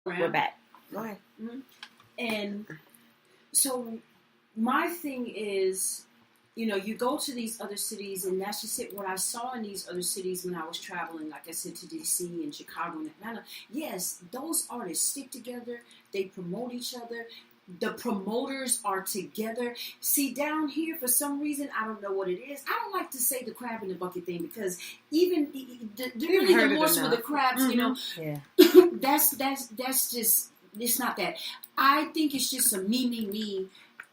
We're back. Go ahead. Mm-hmm. And so my thing is, you go to these other cities, and that's just it. What I saw in these other cities when I was traveling, like I said, to D.C. and Chicago and Atlanta, yes, those artists stick together. They promote each other. The promoters are together. See, down here, for some reason, I don't know what it is. I don't like to say the crab in the bucket thing, because even really the morsel with the crabs, yeah. that's just, it's not that. I think it's just a me,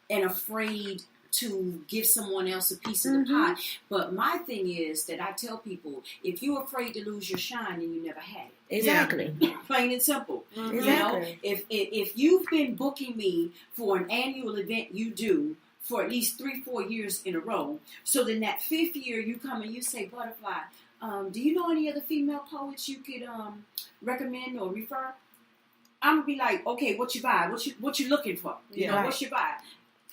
and afraid to give someone else a piece of the pie. But my thing is that I tell people, if you're afraid to lose your shine, then you never had it. Exactly. Plain and simple. Exactly. If you've been booking me for an annual event you do for at least 3-4 years in a row, so then that 5th year you come and you say, Butterfly, do you know any other female poets you could recommend or refer? I'm gonna be like, okay, what you buy? What you looking for? What's your vibe?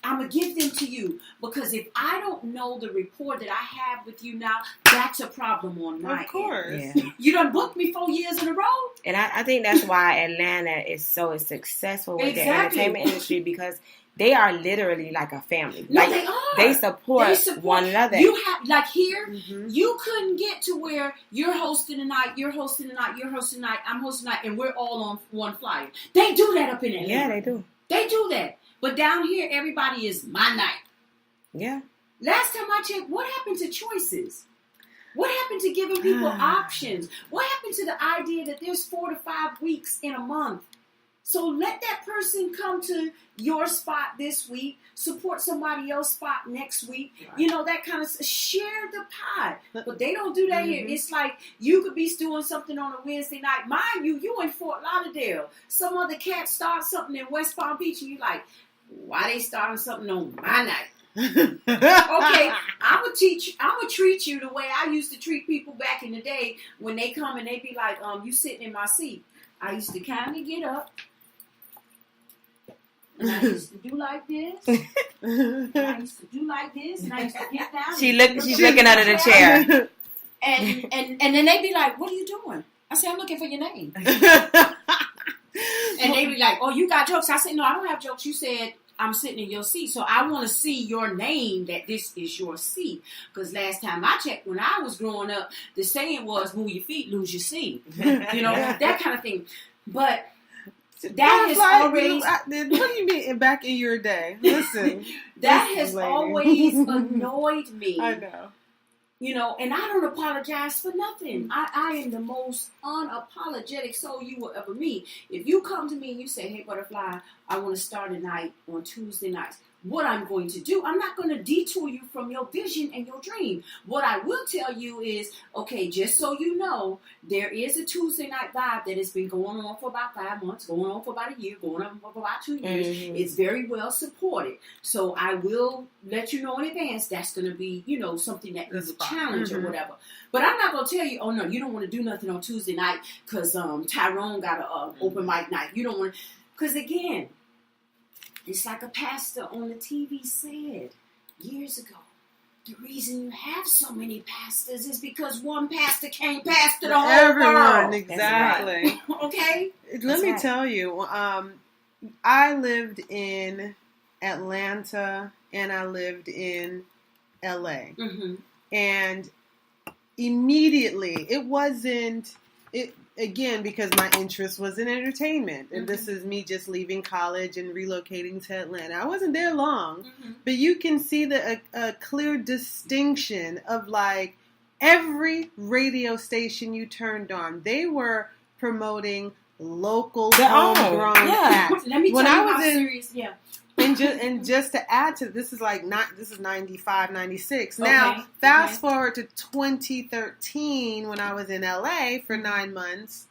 I'm going to give them to you, because if I don't know the rapport that I have with you now, that's a problem on my end. Of course. Yeah. You done booked me 4 years in a row. And I think that's why Atlanta is so successful with the entertainment industry, because they are literally like a family. No, like, they are. They support one another. You have, like here, you couldn't get to where you're hosting tonight, you're hosting tonight, you're hosting tonight, I'm hosting tonight, and we're all on one flyer. They do that up in Atlanta. Yeah, they do. They do that. But down here, everybody is my night. Yeah. Last time I checked, what happened to choices? What happened to giving people options? What happened to the idea that there's 4 to 5 weeks in a month? So let that person come to your spot this week, support somebody else's spot next week. Right. That kind of share the pie. But they don't do that here. It's like you could be doing something on a Wednesday night. Mind you in Fort Lauderdale. Some other cat starts something in West Palm Beach, and you're like, why they starting something on my night? Okay, I'm gonna treat you the way I used to treat people back in the day when they come and they be like, you sitting in my seat. I used to kind of get up, and I used to do like this. And I used to do like this, and I used to get down. She's looking under the chair. And then they be like, what are you doing? I say, I'm looking for your name. And they be like, oh, you got jokes? I said, no, I don't have jokes. You said I'm sitting in your seat. So I want to see your name, that this is your seat. Because last time I checked, when I was growing up, the saying was, move your feet, lose your seat. That kind of thing. But that has always... What do you mean back in your day? Listen. That has always annoyed me. I know. And I don't apologize for nothing. I am the most unapologetic soul you will ever meet. If you come to me and you say, hey, Butterfly, I want to start a night on Tuesday nights. What I'm going to do, I'm not going to detour you from your vision and your dream. What I will tell you is, okay, just so you know, there is a Tuesday night vibe that has been going on for about 5 months, going on for about a year, going on for about 2 years. Mm-hmm. It's very well supported. So I will let you know in advance that's going to be, something that is a challenge or whatever. But I'm not going to tell you, oh, no, you don't want to do nothing on Tuesday night because Tyrone got an open mic night. You don't want to, because again, it's like a pastor on the TV said years ago. The reason you have so many pastors is because one pastor can't pastor the whole world. Exactly. Right. Okay? Let me tell you, I lived in Atlanta and I lived in LA. Mm-hmm. And immediately, it wasn't... Again, because my interest was in entertainment. And this is me just leaving college and relocating to Atlanta. I wasn't there long. But you can see a clear distinction of like every radio station you turned on. They were promoting local homegrown acts. Let me tell you how serious, And just to add to this is 95, 96. Now, fast forward to 2013 when I was in LA for 9 months.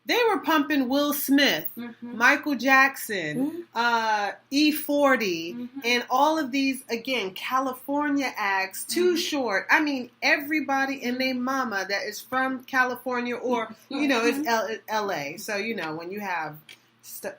They were pumping Will Smith, Michael Jackson, E40, and all of these, again, California acts, Too Short. I mean, everybody and their mama that is from California or, it's LA. So, when you have...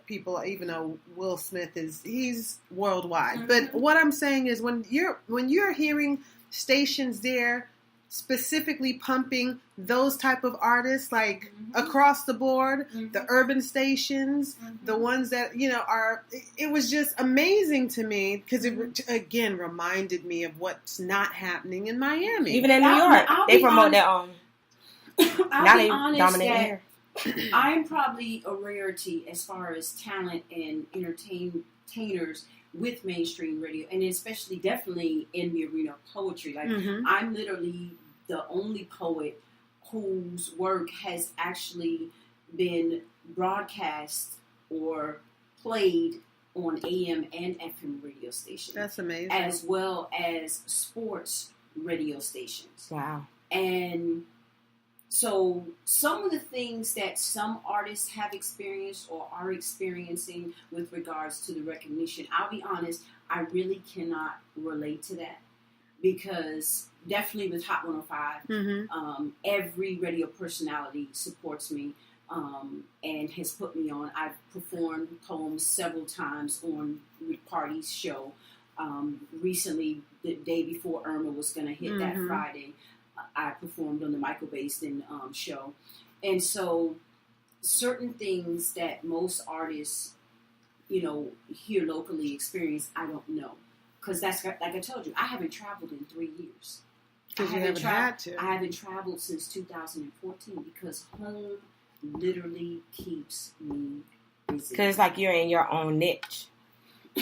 people, even though Will Smith he's worldwide. But what I'm saying is when you're hearing stations there specifically pumping those type of artists, like across the board, the urban stations, the ones that, are, it was just amazing to me because it, again, reminded me of what's not happening in Miami. Even in New York, they promote their own. I'll be honest that I'm probably a rarity as far as talent and entertainers with mainstream radio, and especially definitely in the arena of poetry. Like I'm literally the only poet whose work has actually been broadcast or played on AM and FM radio stations. That's amazing. As well as sports radio stations. Wow. And so some of the things that some artists have experienced or are experiencing with regards to the recognition, I'll be honest, I really cannot relate to that because definitely with Hot 105, every radio personality supports me and has put me on. I've performed poems several times on Rick Party's show. Recently, the day before Irma was going to hit that Friday, I performed on the Michael Baston show. And so certain things that most artists, here locally experience, I don't know. Because that's, like I told you, I haven't traveled in 3 years. Because you haven't had to. I haven't traveled since 2014 because home literally keeps me busy. Because it's like you're in your own niche.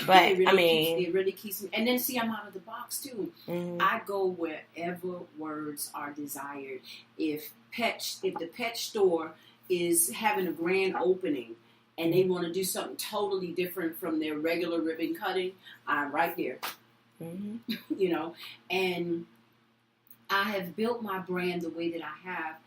But, it really keeps me. And then, see, I'm out of the box, too. I go wherever words are desired. If the pet store is having a grand opening and they want to do something totally different from their regular ribbon cutting, I'm right there. And I have built my brand the way that I have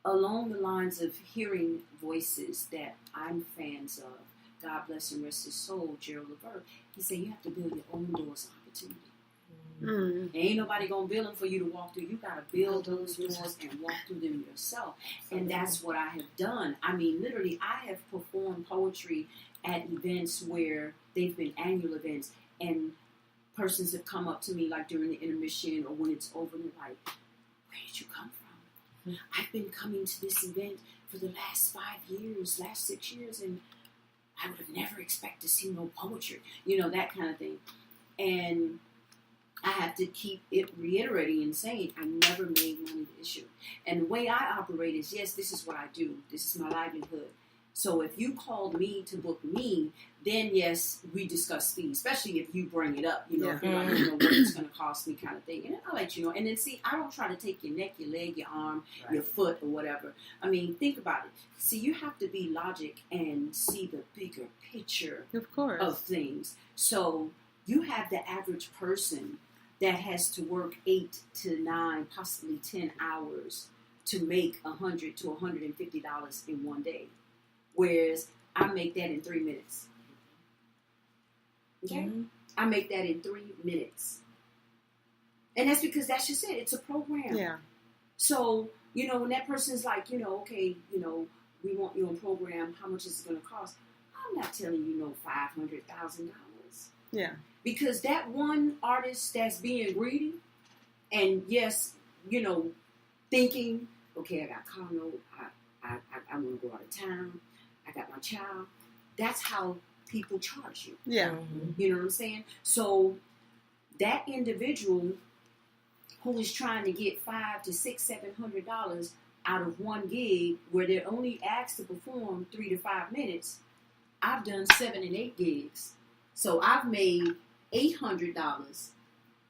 along the lines of hearing voices that I'm fans of. God bless and rest his soul, Gerald Levert. He said you have to build your own doors of opportunity. Ain't nobody gonna build them for you to walk through. You gotta build those doors and walk through them yourself. And that's what I have done. I mean, literally, I have performed poetry at events where they've been annual events, and persons have come up to me like during the intermission or when it's over, and they're like, "Where did you come from? I've been coming to this event for the last 6 years, and I would have never expected to see no poetry," that kind of thing. And I have to keep it reiterating and saying I never made money the issue. And the way I operate is, yes, this is what I do. This is my livelihood. So if you called me to book me, then yes, we discuss fees, especially if you bring it up, if you're like, what it's going to cost me kind of thing. And I'll let you know. And then see, I don't try to take your neck, your leg, your arm, your foot or whatever. I mean, think about it. See, you have to be logic and see the bigger picture of things. So you have the average person that has to work 8 to 9, possibly 10 hours to make $100 to $150 in one day. Whereas I make that in 3 minutes. Okay? I make that in 3 minutes. And that's because that's just it. It's a program. Yeah. So, when that person's like, okay, we want you on program, how much is it going to cost? I'm not telling you $500,000. Yeah. Because that one artist that's being greedy and yes, thinking, okay, I got car note, I want to go out of town, I got my child. That's how people charge you. Yeah. You know what I'm saying? So that individual who is trying to get $500 to $600-$700 out of one gig where they're only asked to perform 3 to 5 minutes, I've done 7 and 8 gigs. So I've made $800,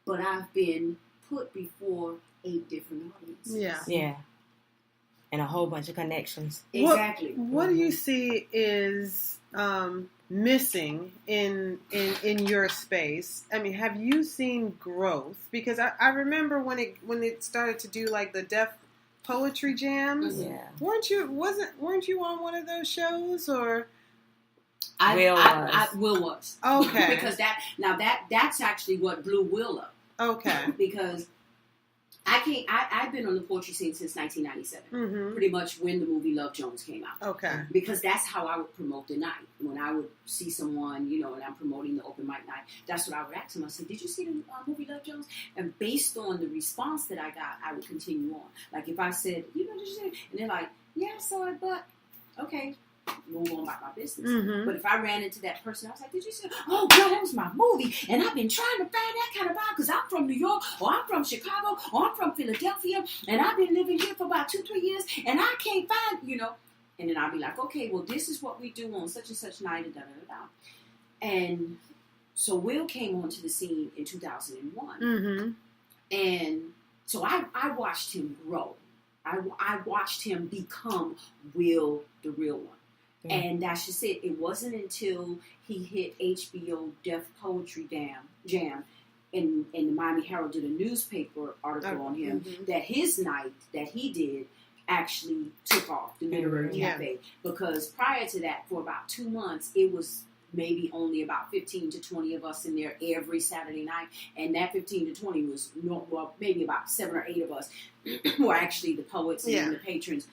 but I've been put before 8 different audiences. Yeah. Yeah. And a whole bunch of connections. Exactly. What do you see is missing in your space? I mean, have you seen growth? Because I remember when it started to do like the deaf poetry jams. Yeah. Weren't you on one of those shows or? Will was. Okay. Because that's actually what blew Will up. Okay. Because I've been on the poetry scene since 1997, pretty much when the movie Love Jones came out. Okay. Because that's how I would promote the night. When I would see someone, and I'm promoting the open mic night, that's what I would ask them. I said, did you see the movie Love Jones? And based on the response that I got, I would continue on. Like if I said, did you see it? And they're like, yeah, I saw it, but okay. Move on about my business. But if I ran into that person, I was like, did you see? Oh, girl, that was my movie. And I've been trying to find that kind of vibe because I'm from New York or I'm from Chicago or I'm from Philadelphia and I've been living here for about 2-3 years and I can't find, And then I'll be like, okay, well, this is what we do on such and such night and da-da-da-da. And so Will came onto the scene in 2001. And so I watched him grow. I watched him become Will, the real one. And that's just it. It wasn't until he hit HBO Def Poetry Jam and the Miami Herald did a newspaper article on him that his night that he did actually took off, the Literary Cafe. Because prior to that, for about 2 months, it was maybe only about 15 to 20 of us in there every Saturday night. And that 15 to 20 was maybe about 7 or 8 of us who are actually the poets and the patrons.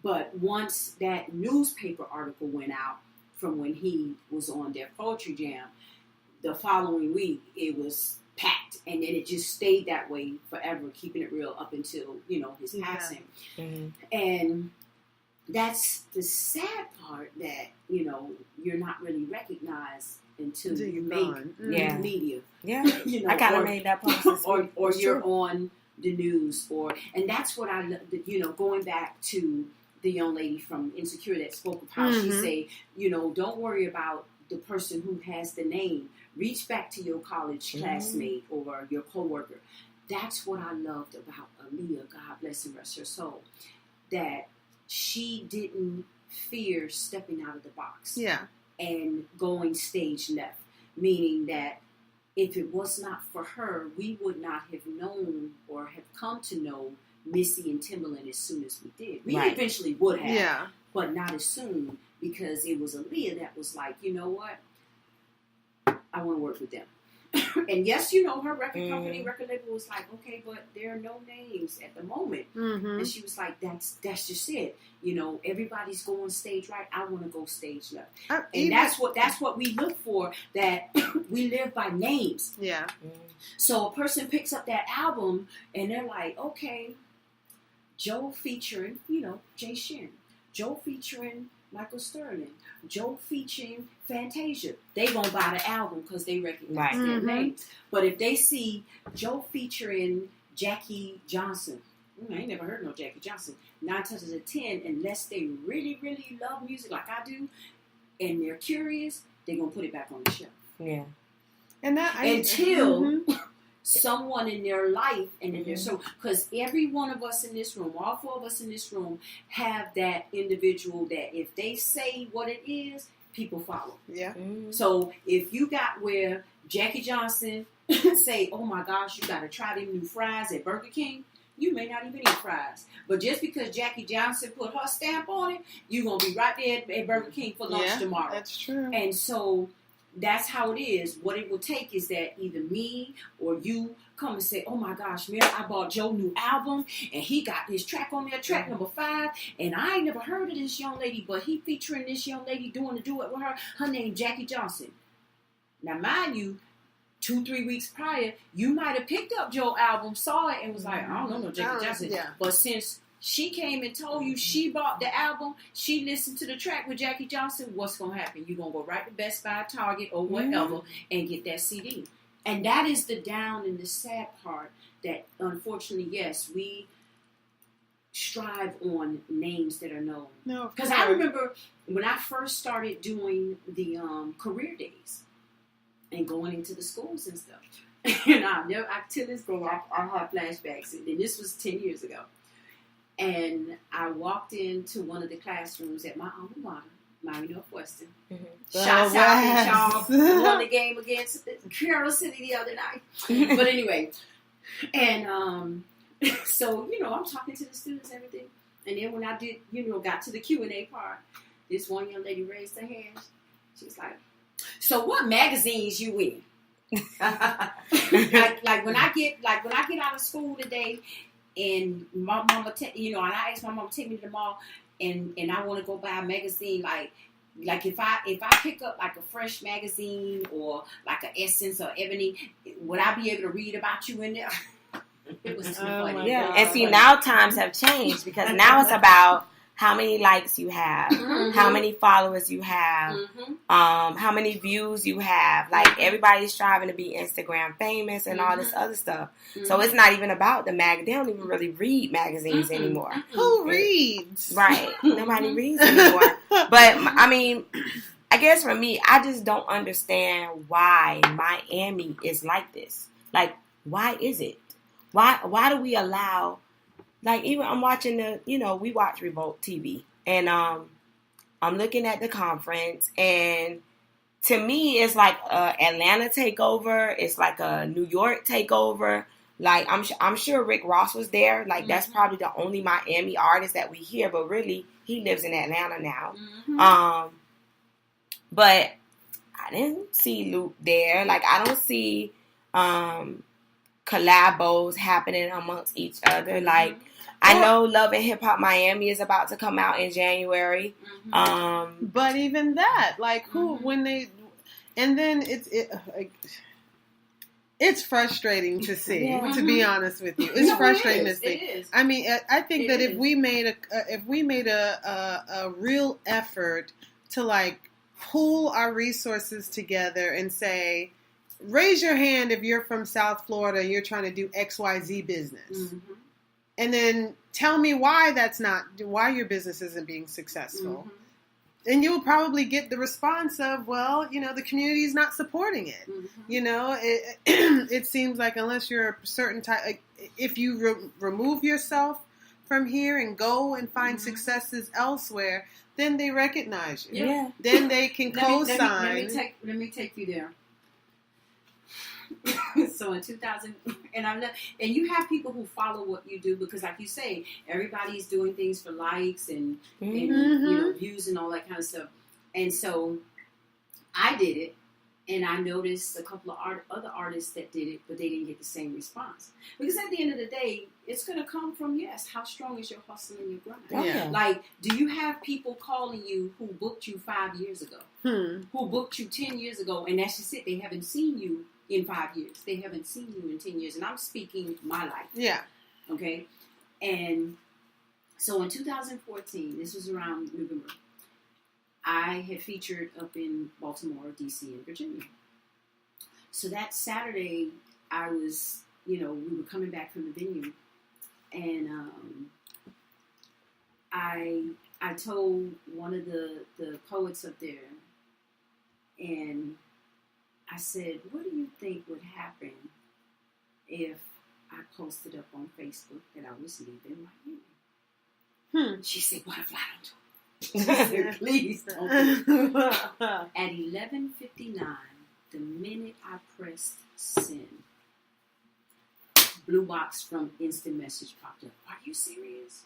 But once that newspaper article went out from when he was on Def Poetry Jam, the following week it was packed. And then it just stayed that way forever, keeping it real up until, his passing. And that's the sad part that, you're not really recognized until you make media. Yeah. I kind of made that process. or you're on the news and that's what I, going back to the young lady from Insecure that spoke of how she say, don't worry about the person who has the name. Reach back to your college classmate or your coworker. That's what I loved about Aaliyah, God bless and rest her soul, that she didn't fear stepping out of the box and going stage left, meaning that if it was not for her, we would not have known or have come to know Missy and Timbaland as soon as we did. We eventually would have, but not as soon because it was Aaliyah that was like, you know what? I want to work with them. And yes, her record company, record label was like, okay, but there are no names at the moment. And she was like, that's just it. Everybody's going stage right. I want to go stage left. And that's what we look for, that we live by names. Yeah. So a person picks up that album and they're like, okay, Joe featuring, Jay Shin. Joe featuring Michael Sterling. Joe featuring Fantasia. They gonna buy the album because they recognize their names. But if they see Joe featuring Jackie Johnson, I ain't never heard no Jackie Johnson. 9 times out of 10, unless they really, really love music like I do, and they're curious, they're gonna put it back on the shelf. Yeah. And until someone in their life and in their soul, because every one of us in this room, all 4 of us in this room, have that individual that if they say what it is, people follow. Yeah. So if you got where Jackie Johnson say, oh my gosh, you got to try them new fries at Burger King, you may not even eat fries. But just because Jackie Johnson put her stamp on it, you're going to be right there at Burger King for lunch tomorrow. That's true. And so that's how it is. What it will take is that either me or you come and say, oh my gosh, Mary, I bought Joe's new album and he got this track on there, track number 5, and I ain't never heard of this young lady, but he featuring this young lady doing the duet with her name Jackie Johnson. Now mind you, 2-3 weeks prior, you might have picked up Joe's album, saw it, and was like, I don't know no Jackie Johnson. Yeah. But since she came and told you she bought the album, she listened to the track with Jackie Johnson, what's going to happen? You're going to go right to Best Buy, Target, or whatever, and get that CD. And that is the down and the sad part that, unfortunately, yes, we strive on names that are known. No, because I remember when I first started doing the career days and going into the schools and stuff. And till this day, I have flashbacks. And this was 10 years ago. And I walked into one of the classrooms at my alma mater, Miami Northwestern. Shots out at y'all. Won the game against Carroll City the other night. But anyway, and so, I'm talking to the students and everything. And then when I did, got to the Q&A part, this one young lady raised her hand. She was like, so what magazines you in? like when I get out of school today, and my mama, and I ask my mom to take me to the mall, and I want to go buy a magazine, like if I pick up like a Fresh magazine or like a Essence or Ebony, would I be able to read about you in there? It was too funny. Yeah, and see, now times have changed because now it's about how many likes you have, how many followers you have, how many views you have. Like, everybody's striving to be Instagram famous and all this other stuff. So it's not even about the mag. They don't even really read magazines anymore. Who reads? Right. Nobody reads anymore. But, I mean, I guess for me, I just don't understand why Miami is like this. Like, why is it? Why do we allow... Like, even I'm watching we watch Revolt TV, and I'm looking at the conference, and to me, it's like a Atlanta takeover. It's like a New York takeover. Like, I'm sure Rick Ross was there. Like, that's probably the only Miami artist that we hear, but really, he lives in Atlanta now. But I didn't see Luke there. Like, I don't see collabos happening amongst each other. Like, I know Love and Hip Hop Miami is about to come out in January. But even that, like, who, when they, and then it's frustrating to see, to be honest with you. It's frustrating to see. I mean, I think that if we made a real effort to, like, pool our resources together and say, raise your hand if you're from South Florida and you're trying to do XYZ business. And then tell me why your business isn't being successful. And you'll probably get the response of, well, the community's not supporting it. It seems like unless you're a certain type, if you remove yourself from here and go and find successes elsewhere, then they recognize you. Yeah. Then they can co-sign. Let me take you there. So in 2000, and you have people who follow what you do because, like you say, everybody's doing things for likes and views and all that kind of stuff. And so I did it, and I noticed a couple of other artists that did it, but they didn't get the same response. Because at the end of the day, it's going to come from, how strong is your hustle and your grind? Yeah. Like, do you have people calling you who booked you 5 years ago, who booked you 10 years ago, and that's just it? They haven't seen you in 5 years. They haven't seen you in 10 years. And I'm speaking my life. Yeah. Okay? And so in 2014, this was around November, I had featured up in Baltimore, D.C., and Virginia. So that Saturday, I was, we were coming back from the venue, and I told one of the poets up there, and I said, what do you think would happen if I posted up on Facebook that I was leaving Miami? She said, butterfly, don't do it. She said, please don't do it. At 11:59, the minute I pressed send, blue box from Instant Message popped up. Are you serious?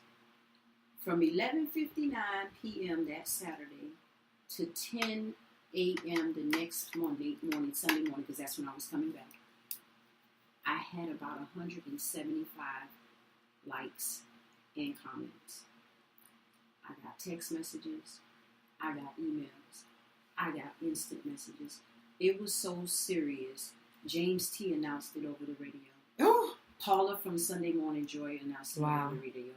From 11:59 p.m. that Saturday to 10 a.m. the next Sunday morning, because that's when I was coming back, I had about 175 likes and comments. I got text messages, I got emails, I got instant messages. It was so serious. James T announced it over the radio. Oh. Paula from Sunday Morning Joy announced it over the radio.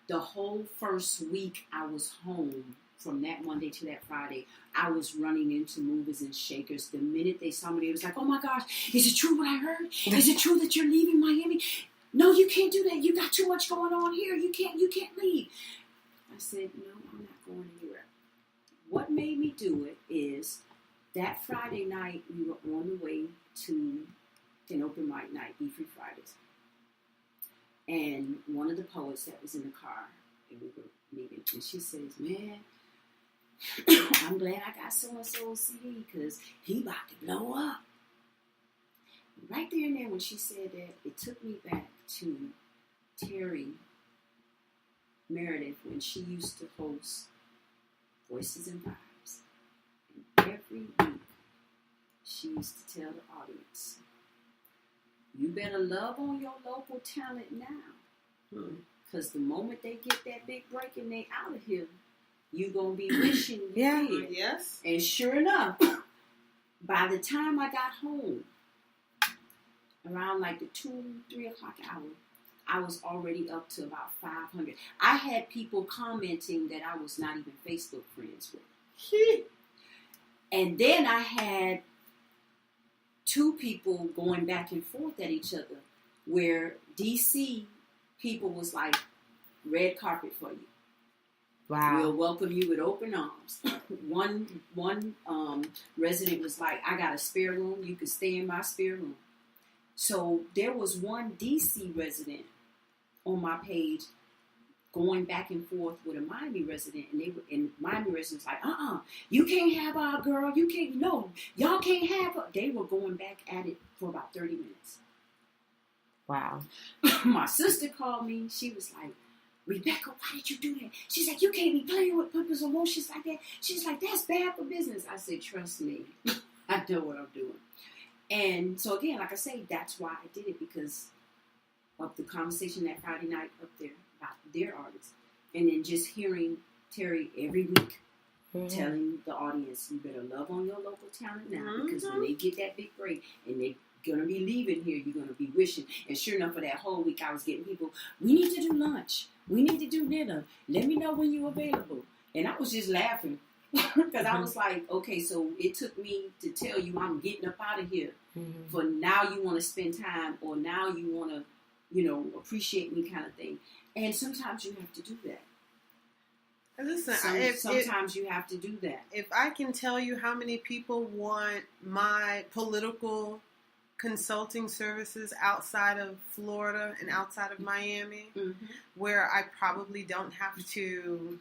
The whole first week I was home, from that Monday to that Friday, I was running into movers and shakers. The minute they saw me, they was like, oh my gosh, is it true what I heard? Is it true that you're leaving Miami? No, you can't do that. You got too much going on here. You can't leave. I said, no, I'm not going anywhere. What made me do it is that Friday night, we were on the way to an open mic night, Be Free Fridays. And one of the poets that was in the car, and we were meeting, and she says, man, I'm glad I got so-and-so's CD because he about to blow up. Right there and there when she said that, it took me back to Terry Meredith when she used to host Voices and Vibes. And every week she used to tell the audience, you better love on your local talent now. Because the moment they get that big break and they out of here, you going to be wishing you did. Yes. And sure enough, by the time I got home, around like the 2-3 o'clock hour, I was already up to about 500. I had people commenting that I was not even Facebook friends with. And then I had 2 people going back and forth at each other, where DC people was like, red carpet for you. Wow. We'll welcome you with open arms. One resident was like, I got a spare room. You can stay in my spare room. So there was one DC resident on my page going back and forth with a Miami resident, and Miami resident was like, you can't have our girl. You can't, no, y'all can't have her. They were going back at it for about 30 minutes. Wow. My sister called me. She was like, Rebecca, why did you do that? She's like, you can't be playing with people's emotions like that. She's like, that's bad for business. I said, trust me. I know what I'm doing. And so again, like I say, that's why I did it, because of the conversation that Friday night up there about their artists. And then just hearing Terry every week telling the audience, you better love on your local talent now, because when they get that big break and they're going to be leaving here, you're going to be wishing. And sure enough, for that whole week, I was getting people, we need to do lunch. We need to do dinner. Let me know when you're available. And I was just laughing because I was like, okay, so it took me to tell you I'm getting up out of here. For now you want to spend time, or now you want to, appreciate me kind of thing. And sometimes you have to do that. Listen, sometimes you have to do that. If I can tell you how many people want my political consulting services outside of Florida and outside of Miami, where I probably don't have to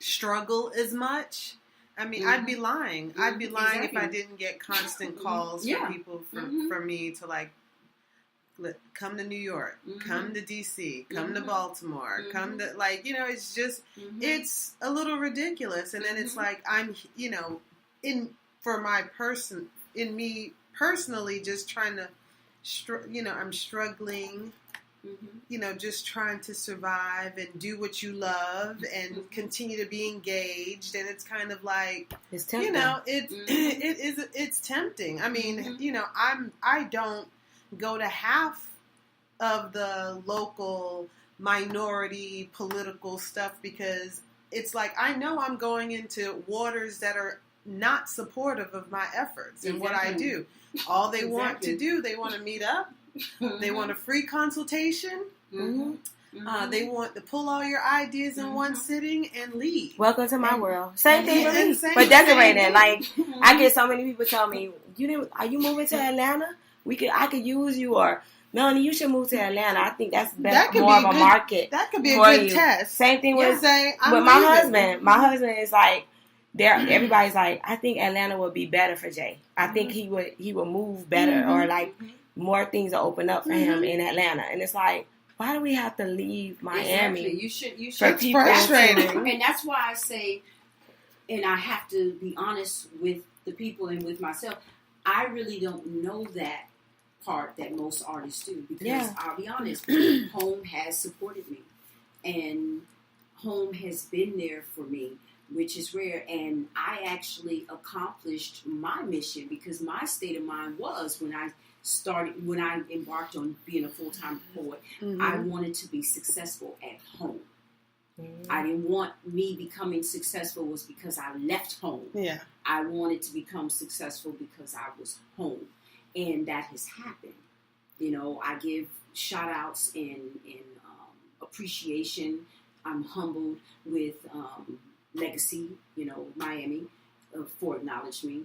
struggle as much. I mean, I'd be lying. I'd be lying if I didn't get constant calls from people for me to like, come to New York, come to DC, come to Baltimore, come to, like, it's just, it's a little ridiculous. And then it's like, I'm, in me personally, just trying to, I'm struggling, just trying to survive and do what you love and continue to be engaged. And it's kind of like, it's tempting. It's tempting. I mean, I don't go to half of the local minority political stuff, because it's like, I know I'm going into waters that are not supportive of my efforts and what I do. All they want to do, they want to meet up. They want a free consultation. They want to pull all your ideas in one sitting and leave. Welcome to my world. Same thing for me. But decorating, like, I get so many people tell me, are you moving to Atlanta? I could use you, or Melanie, you should move to Atlanta. I think that's more of a market. That could be a good test. Same thing with my husband. My husband is like, everybody's like, I think Atlanta would be better for Jay. I think he would move better, or like more things will open up for him in Atlanta. And it's like, why do we have to leave Miami? Exactly. You should. It's frustrating. And that's why I say, and I have to be honest with the people and with myself, I really don't know that part that most artists do, because I'll be honest, home has supported me, and home has been there for me, which is rare. And I actually accomplished my mission, because my state of mind was, when I embarked on being a full-time poet, I wanted to be successful at home. I didn't want me becoming successful was because I left home. I wanted to become successful because I was home. And that has happened. I give shout outs and appreciation. I'm humbled with Legacy, Miami, for acknowledging me.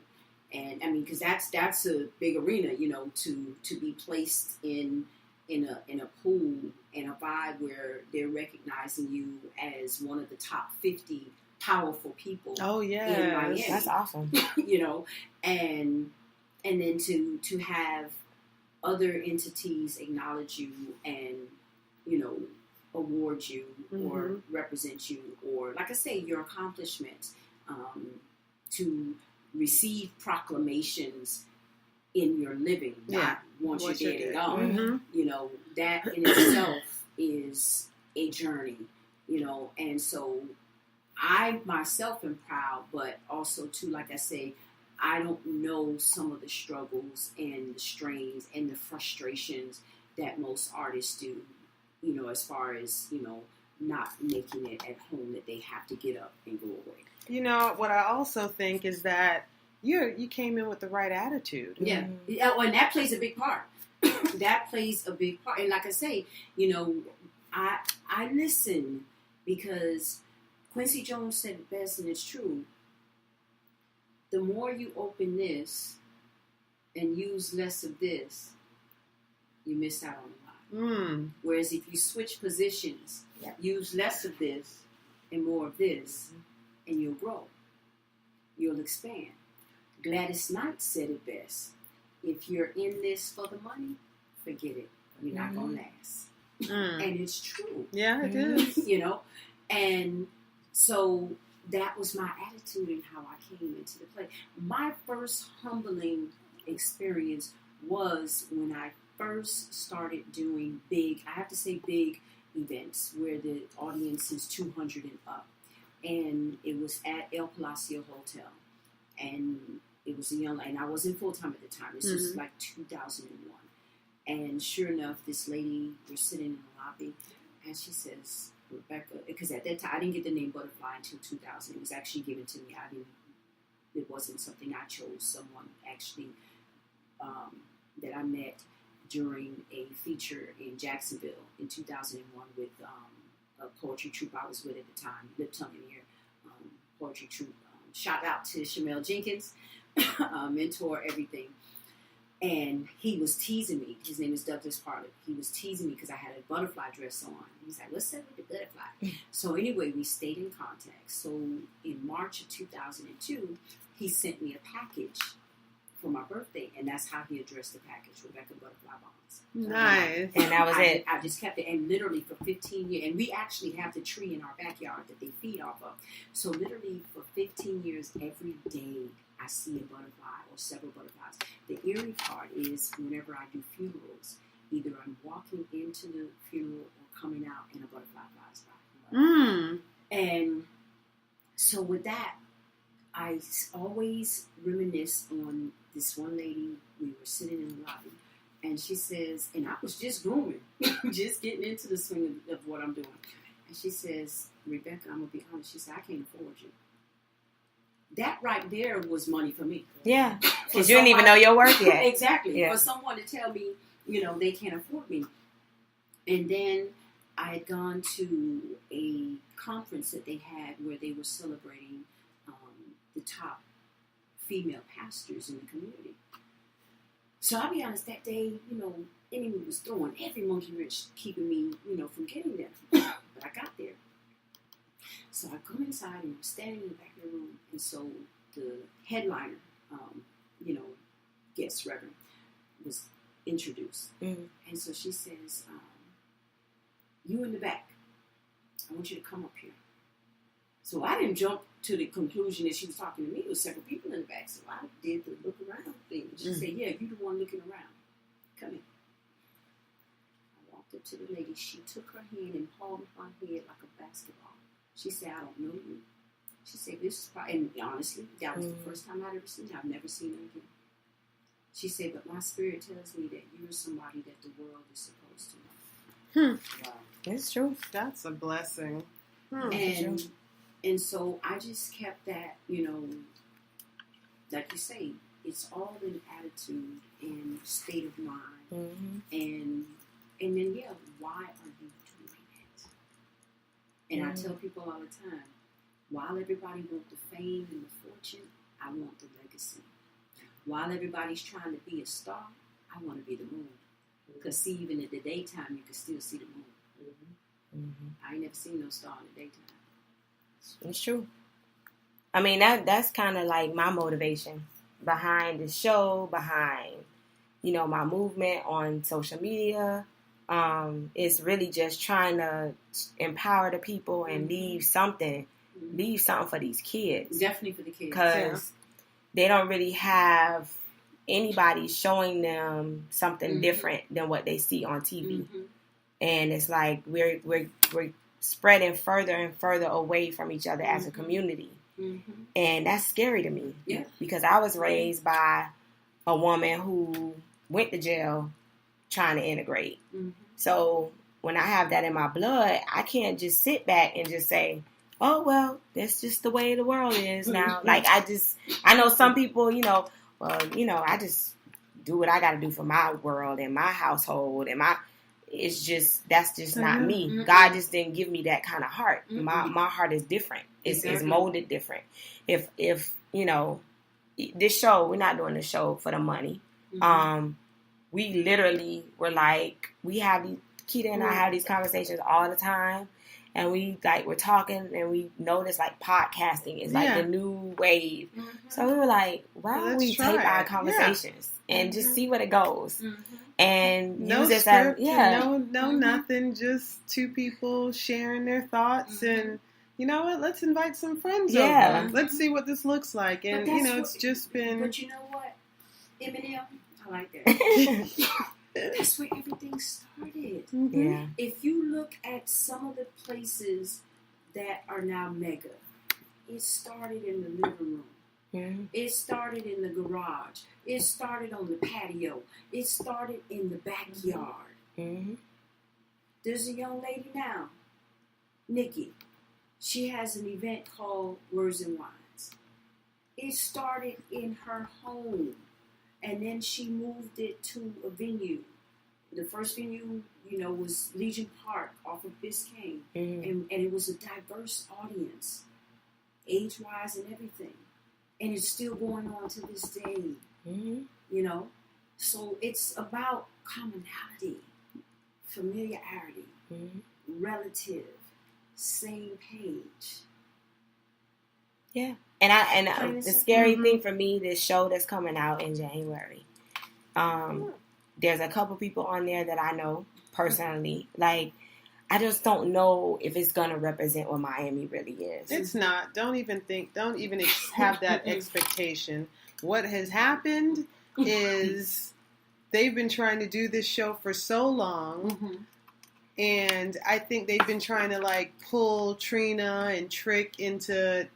And I mean, because that's a big arena, to be placed in a pool and a vibe where they're recognizing you as one of the top 50 powerful people. Oh yeah, in Miami. That's awesome. And then to have other entities acknowledge you and, award you or represent you, or, like I say, your accomplishments, to receive proclamations in your living, not once you're dead and gone. Mm-hmm. You know, that in itself is a journey, you know, and so I myself am proud, but also too, like I say, I don't know some of the struggles and the strains and the frustrations that most artists do, you know, as far as, you know, not making it at home, that they have to get up and go away. You know, what I also think is that you came in with the right attitude. Yeah. And that plays a big part. That plays a big part. And like I say, you know, I listen because Quincy Jones said it best, and it's true. The more you open this and use less of this, you miss out on a lot. Whereas if you switch positions, use less of this and more of this, and you'll grow. You'll expand. Gladys Knight said it best. If you're in this for the money, forget it. You're not going to last. And it's true. Yeah, it is. You know? And so that was my attitude and how I came into the play. My first humbling experience was when I first started doing big, I have to say big events where the audience is 200 and up. And it was at El Palacio Hotel. And it was a young, and I wasn't full-time at the time. This was like 2001. And sure enough, this lady, we're sitting in the lobby, and she says, Rebecca, because at that time, I didn't get the name Butterfly until 2000. It was actually given to me. It wasn't something I chose. Someone actually that I met during a feature in Jacksonville in 2001 with a poetry troupe I was with at the time, Lip Tongue and Ear poetry troupe. Shout out to Shamel Jenkins, mentor, everything. And he was teasing me. His name is Douglas Parlett. He was teasing me because I had a butterfly dress on. He's like, what's up with the butterfly? So anyway, we stayed in contact. So in March of 2002, he sent me a package for my birthday. And that's how he addressed the package, Rebecca Butterfly Vaughns. Nice. And that was it. I just kept it. And literally for 15 years, and we actually have the tree in our backyard that they feed off of. So literally for 15 years, every day, I see a butterfly or several butterflies. The eerie part is whenever I do funerals, either I'm walking into the funeral or coming out and a butterfly flies by. And so with that, I always reminisce on this one lady. We were sitting in the lobby, and she says, and I was just grooming, just getting into the swing of what I'm doing. And she says, Rebecca, I'm going to be honest. She said, I can't afford you. That right there was money for me. Yeah. Because you didn't even know your worth yet. Exactly. Yeah. For someone to tell me, you know, they can't afford me. And then I had gone to a conference that they had where they were celebrating the top female pastors in the community. So I'll be honest, that day, you know, enemy was throwing every monkey wrench, keeping me, you know, from getting there. But I got there. So I come inside and I'm standing in the back of the room, and so the headliner, you know, guest reverend, was introduced. And so she says, you in the back, I want you to come up here. So I didn't jump to the conclusion that she was talking to me. It was several people in the back. So I did the look around thing. She said, yeah, you the one looking around. Come in. I walked up to the lady. She took her hand and palmed my head like a basketball. She said, I don't know you. She said, this is probably, and honestly, that was the first time I'd ever seen her. I've never seen her again. She said, but my spirit tells me that you're somebody that the world is supposed to know. Wow. It's true. That's a blessing. And so I just kept that, you know, like you say, it's all in attitude and state of mind. And then, yeah, why are you doing it? And I tell people all the time, while everybody wants the fame and the fortune, I want the legacy. While everybody's trying to be a star, I want to be the moon. Because see, even in the daytime, you can still see the moon. I ain't never seen no star in the daytime. It's true. I mean, that's kind of like my motivation behind the show, behind, you know, my movement on social media. It's really just trying to empower the people and leave something for these kids. Definitely for the kids. Because they don't really have anybody showing them something different than what they see on TV. And it's like we're spreading further and further away from each other as a community. And that's scary to me. Yeah. Because I was raised by a woman who went to jail trying to integrate. So when I have that in my blood, I can't just sit back and just say, oh, well, that's just the way the world is now. Like, I know some people, I just do what I got to do for my world and my household and that's just not me. God just didn't give me that kind of heart. My heart is different. It's molded different. If this show, we're not doing the show for the money. We literally were like, Keita and I have these conversations all the time. And we're talking and we notice like podcasting is like the new wave. So we were like, why don't we tape our conversations and just see where it goes? And no use it script, as, no nothing, just two people sharing their thoughts and you know what, let's invite some friends over. Let's see what this looks like. And it's just been. But you know what? Eminem, I like that. That's where everything started. Yeah. If you look at some of the places that are now mega, it started in the living room. It started in the garage. It started on the patio. It started in the backyard. There's a young lady now, Nikki. She has an event called Words and Wines. It started in her home. And then she moved it to a venue. The first venue, was Legion Park off of Biscayne. And it was a diverse audience, age-wise and everything. And it's still going on to this day. So it's about commonality, familiarity, relative, same page. Yeah. And the scary thing for me, this show that's coming out in January, there's a couple people on there that I know personally. Like, I just don't know if it's going to represent what Miami really is. It's not. Don't even have that expectation. What has happened is they've been trying to do this show for so long. And I think they've been trying to like pull Trina and Trick into,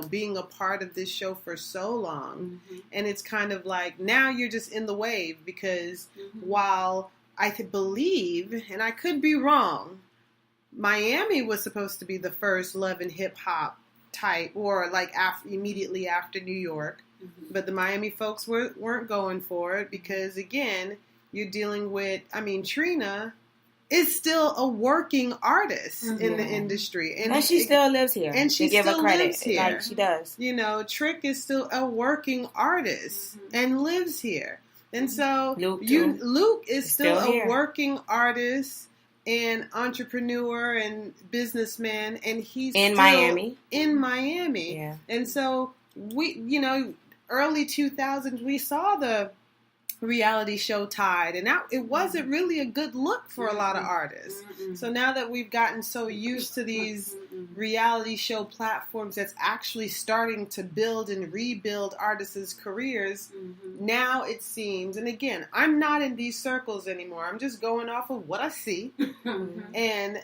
being a part of this show for so long. And it's kind of like, now you're just in the wave because while I could believe, and I could be wrong, Miami was supposed to be the first love and hip hop type, or like immediately after New York. But the Miami folks weren't going for it because, again, you're dealing with, Trina is still a working artist in the industry. And she still lives here. And she give still her credit lives here. like she does. Trick is still a working artist and lives here. And so Luke is still a working artist and entrepreneur and businessman, and he's in still Miami. Yeah. And so we, early 2000s, we saw the reality show Tide, and it wasn't really a good look for a lot of artists. So now that we've gotten so used to these reality show platforms that's actually starting to build and rebuild artists' careers, now it seems, and again, I'm not in these circles anymore, I'm just going off of what I see. And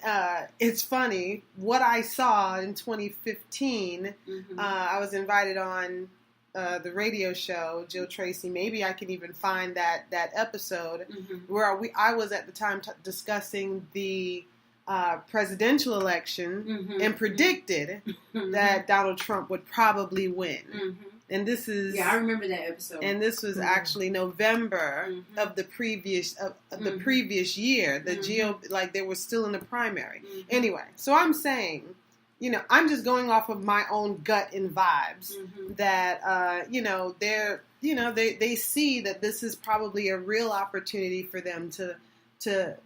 it's funny, what I saw in 2015, I was invited on the radio show, Jill Tracy. Maybe I can even find that episode where I was at the time discussing the presidential election and predicted that Donald Trump would probably win. And this is I remember that episode. And this was actually November of the previous year. The they were still in the primary. Anyway, so I'm saying, I'm just going off of my own gut and vibes that, they see that this is probably a real opportunity for them to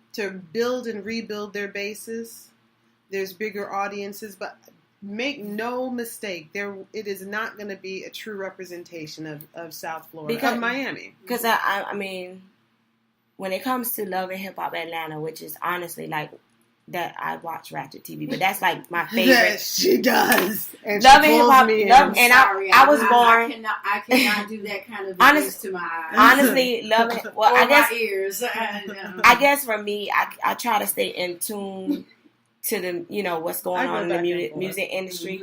build and rebuild their bases. There's bigger audiences, but make no mistake, it is not going to be a true representation of South Florida, of Miami. Because, I mean, when it comes to Love and Hip Hop Atlanta, which is honestly like that I watch Ratchet TV, but that's like my favorite. Yes, she does. And Love and she Hip pulls Hop. me in. And I was born. I cannot do that kind of abuse to my eyes. Honestly, Love and well, or I guess my ears. I guess for me, I try to stay in tune to the what's going on in the music industry.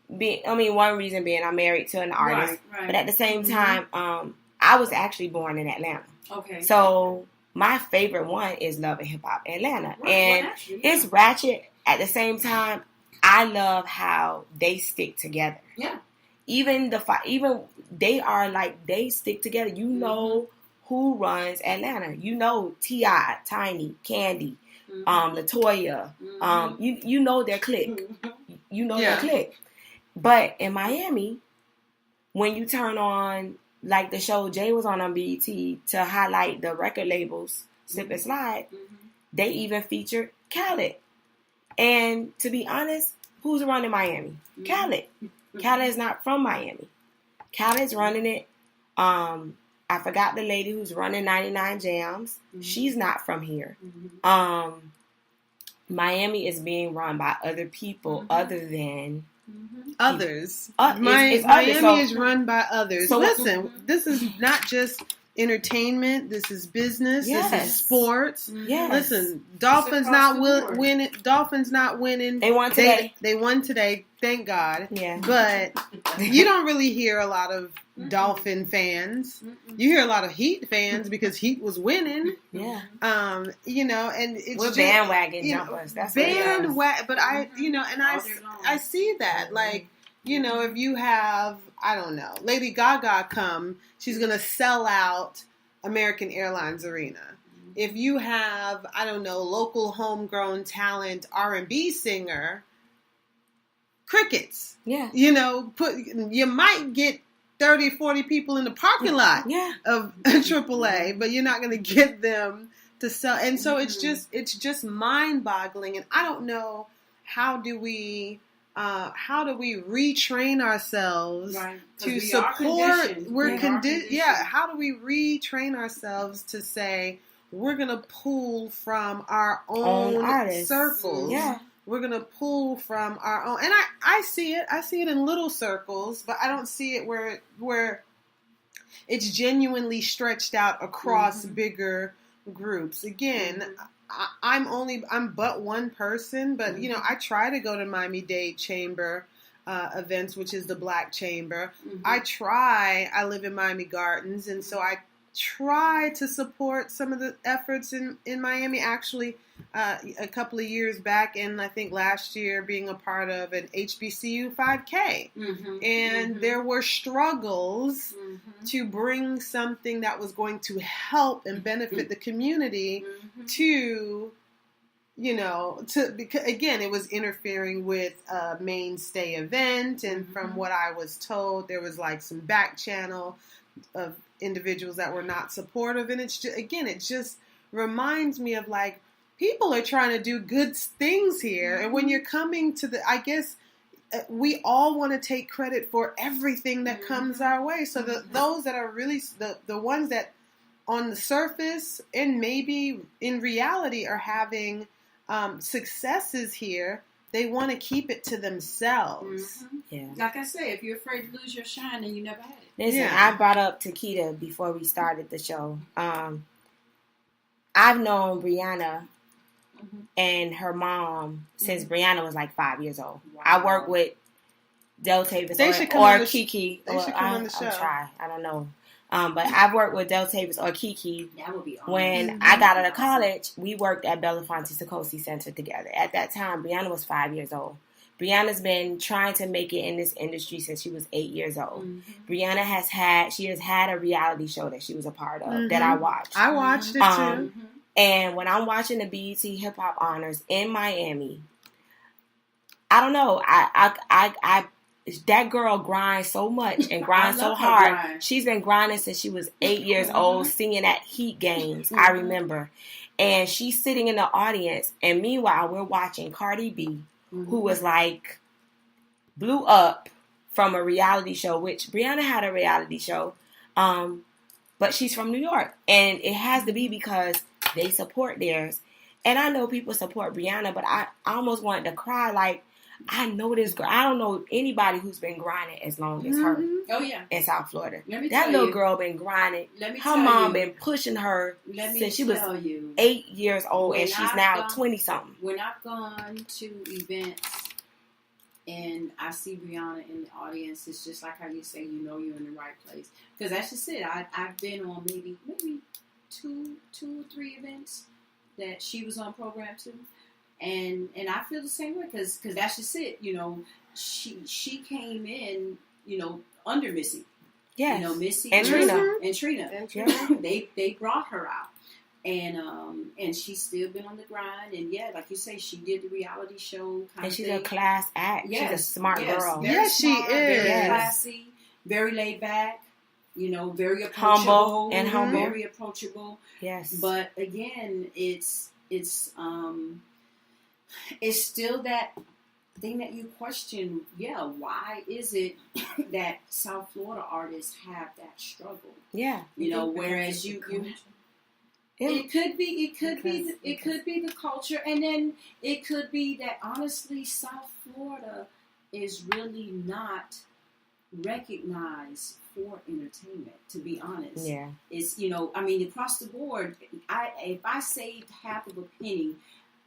One reason being I'm married to an artist, right. but at the same time, I was actually born in Atlanta. Okay. So my favorite one is Love and Hip Hop Atlanta, Right. and it's ratchet. At the same time, I love how they stick together. Yeah. Even they are like they stick together. You know who runs Atlanta. You know T.I., Tiny, Candy, Latoya. You know their clique. You know their clique. But in Miami, when you turn on like the show Jay was on BET to highlight the record labels, Slip and Slide, they even featured Khaled. And to be honest, who's running Miami? Khaled. Khaled is not from Miami. Khaled's running it. I forgot the lady who's running 99 Jams. She's not from here. Miami is being run by other people other than others. Miami is run by others. So listen, this is not just entertainment. This is business. Yes. This is sports. Yes. Listen, Dolphins not winning. Dolphins not winning. They won today. They won today. Thank God. Yeah. But you don't really hear a lot of Dolphin fans. You hear a lot of Heat fans because Heat was winning. Yeah. And it's we're just, bandwagon jumpers. That's bandwagon. But I see that if you have, I don't know, Lady Gaga come, she's going to sell out American Airlines Arena. If you have, I don't know, local homegrown talent R&B singer, crickets. Yeah. You might get 30, 40 people in the parking lot of AAA, but you're not going to get them to sell. And so it's just mind-boggling. And I don't know, how do we retrain ourselves to support? How do we retrain ourselves to say we're gonna pull from our own circles? Yeah, we're gonna pull from our own. And I see it. I see it in little circles, but I don't see it where it's genuinely stretched out across bigger groups. Again. I'm but one person, but I try to go to Miami-Dade Chamber events, which is the Black Chamber. I live in Miami Gardens, and so I try to support some of the efforts in Miami. Actually, a couple of years back, and I think last year, being a part of an HBCU 5K. And there were struggles to bring something that was going to help and benefit the community to, because again, it was interfering with a mainstay event. And from what I was told, there was like some back channel of individuals that were not supportive. And it's just, again, it just reminds me of like, people are trying to do good things here. And when you're coming to I guess we all want to take credit for everything that comes our way. So those that are really, the ones that on the surface and maybe in reality are having successes here, they want to keep it to themselves. Yeah. Like I say, if you're afraid to lose your shine, then you never had it. Listen, I brought up Takeda before we started the show. I've known Brianna and her mom since Brianna was like 5 years old. Wow. I work with Del Tavis or Kiki. They should come on the show. I'll try. I don't know. But I've worked with Del Tavis or Kiki. That would be awesome. When I got out of college, we worked at Belafonte Sikosi Center together. At that time, Brianna was 5 years old. Brianna's been trying to make it in this industry since she was 8 years old. Brianna has had a reality show that she was a part of that I watched. I watched it too. And when I'm watching the BET Hip Hop Honors in Miami, I don't know. I that girl grinds so much and grinds so hard. She's been grinding since she was 8 years old, singing at Heat games. I remember. And she's sitting in the audience. And meanwhile, we're watching Cardi B, who was like, blew up from a reality show, which Brianna had a reality show. But she's from New York. And it has to be because they support theirs. And I know people support Brianna, but I almost wanted to cry. Like, I know this girl. I don't know anybody who's been grinding as long as her. Oh, yeah. In South Florida. That little girl been grinding. Her mom been pushing her since she was 8 years old, and she's now 20-something. When I've gone to events and I see Brianna in the audience, it's just like how you say, you know, you're in the right place. Because that's just it. I've been on maybe two or three events that she was on program too. And I feel the same way because that's just it. You know, she came in, you know, under Missy. Yeah. You know, Missy and Trina. They brought her out. And she's still been on the grind. And yeah, like you say, she did the reality show kind and she's thing. a class act. Yes, she's a smart girl. Yes, she is. Very classy, very laid back. You know, very approachable. Humble. Very approachable. Yes. But again, it's still that thing that you question. Yeah, why is it that South Florida artists have that struggle? Yeah. You know, whereas you it could be the culture, and then it could be that honestly South Florida is really not recognized for entertainment, to be honest. Yeah. It's, you know, I mean, across the board, if I saved half of a penny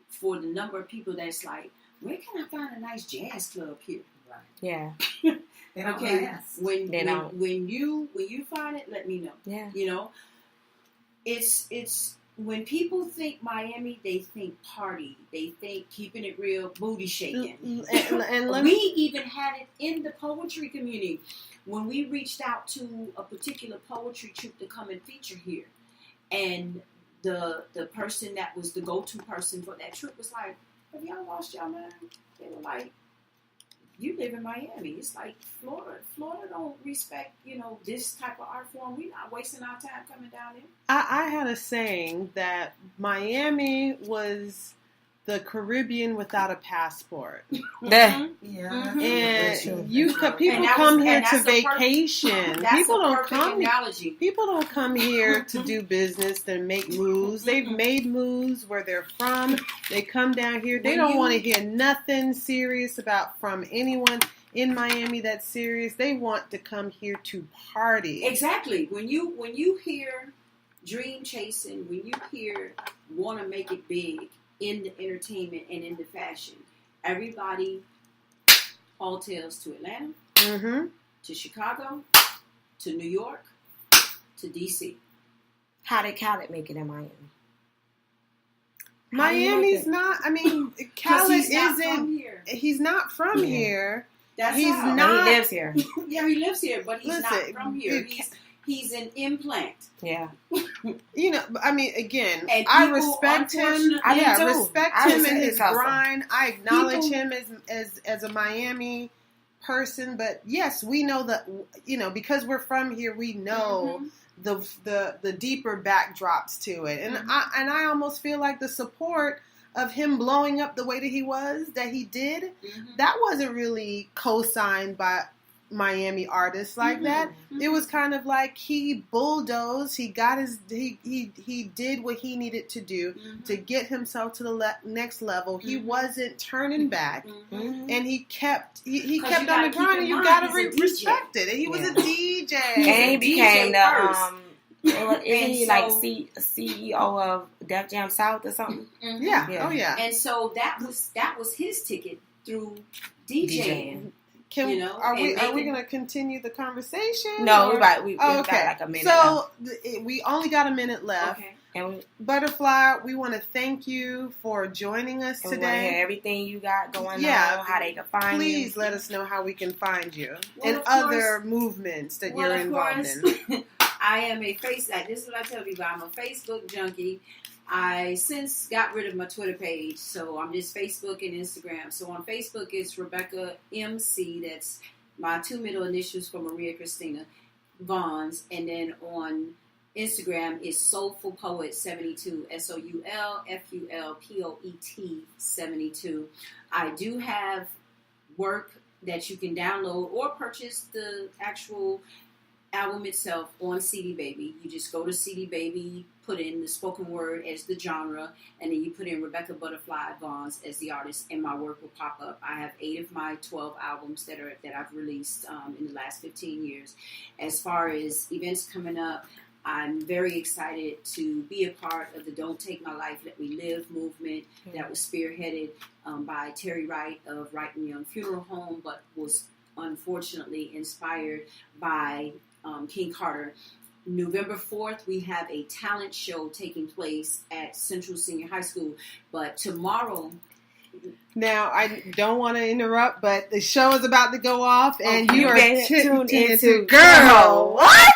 for the number of people that's like, where can I find a nice jazz club here? Right. Yeah. Okay. When you find it, let me know. Yeah. You know, it's when people think Miami, they think party, they think keeping it real, booty shaking. And we even had it in the poetry community when we reached out to a particular poetry troupe to come and feature here, and the person that was the go-to person for that troupe was like, "Have y'all lost y'all mind?" They were like, "You live in Miami. It's like Florida. Florida don't respect, you know, this type of art form. We're not wasting our time coming down here." I had a saying that Miami was the Caribbean without a passport. Yeah. And people come here to vacation. People don't come. Analogy. People don't come here to do business, to make moves. They've made moves where they're from. They come down here. They don't want to hear nothing serious from anyone in Miami that's serious. They want to come here to party. Exactly. When you hear dream chasing, when you hear want to make it big in the entertainment and in the fashion, everybody all tails to Atlanta, to Chicago, to New York, to DC. How did Khaled make it in Miami? Miami's not. I mean, Khaled isn't. He's not from here. That's he's how. not. He lives here. Yeah, he lives here, but he's not from here. He's an implant. Yeah. You know, I mean, again, and I respect him. I respect him and his grind. I acknowledge him as a Miami person. But yes, we know that, you know, because we're from here, we know the deeper backdrops to it. And I almost feel like the support of him blowing up the way that he did, that wasn't really co-signed by Miami artists like that. It was kind of like he bulldozed. He got he did what he needed to do to get himself to the next level. He wasn't turning back, and he kept on the grind. And you gotta respect it. And he was a DJ, and he became isn't he so, like CEO of Def Jam South or something? Yeah. Oh yeah. And so that was his ticket through DJing. Are we going to continue the conversation? No, we got like a minute. So we only got a minute left. Okay. And Butterfly, we want to thank you for joining us today. We want to hear everything you got going on, how they can find you. Please let us know how we can find you and other movements that you're involved in. I am this is what I tell people, I'm a Facebook junkie. I since got rid of my Twitter page, so I'm just Facebook and Instagram. So on Facebook, it's Rebecca MC. That's my two middle initials for Maria Christina Vaughns. And then on Instagram, it's Soulful Poet 72, SOULFULPOET 72. I do have work that you can download or purchase the actual album itself on CD Baby. You just go to CD Baby, put in the spoken word as the genre, and then you put in Rebecca Butterfly Vaughns as the artist, and my work will pop up. I have 8 of my 12 albums that I've released in the last 15 years. As far as events coming up, I'm very excited to be a part of the Don't Take My Life, Let Me Live movement that was spearheaded by Terry Wright of Wright and Young Funeral Home, but was unfortunately inspired by King Carter. November 4th, we have a talent show taking place at Central Senior High School. But tomorrow... Now, I don't want to interrupt, but the show is about to go off, and you are tuned into Gurl. What?